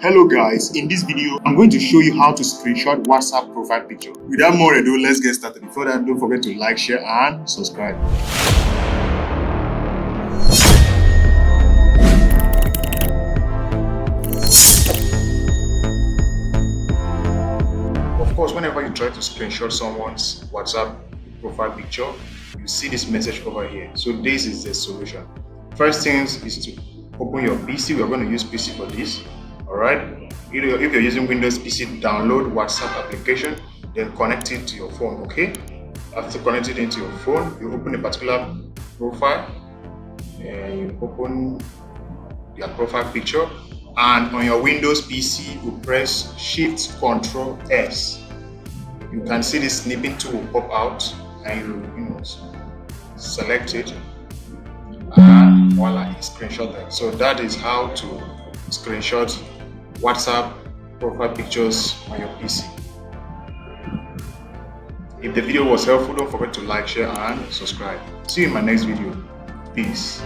Hello guys, in this video I'm going to show you how to screenshot WhatsApp profile picture. Without more ado, let's get started. Before that, don't forget to like, share and subscribe. Of course, whenever you try to screenshot someone's WhatsApp profile picture, you see this message over here. So this is the solution. First things is to open your PC. We're going to use PC for this. Alright, if you're using Windows PC, download WhatsApp application, then connect it to your phone. Okay, after connecting it into your phone, you open a particular profile and you open your profile picture, and on your Windows PC you press Shift Ctrl S. You can see this snipping tool will pop out and you select it, and voila, it's screenshotted. So that is how to screenshot WhatsApp profile pictures on your PC. If the video was helpful, don't forget to like, share and subscribe. See you in my next video. Peace.